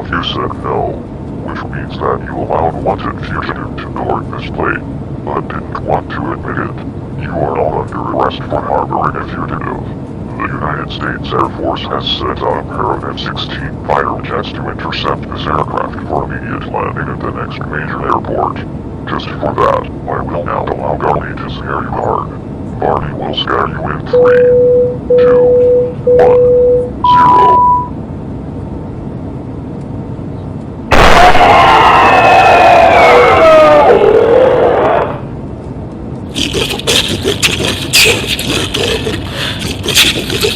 You said no, which means that you allowed wanted fugitive to board this plane, but didn't want to admit it. You are now under arrest for harboring a fugitive. The United States Air Force has sent out a pair of F-16 fighter jets to intercept this aircraft for immediate landing at the next major airport. Just for that, I will now allow Barney to scare you hard. Barney will scare you in 3, 2, 1, 0. Inside of Grand Diamond, you'll never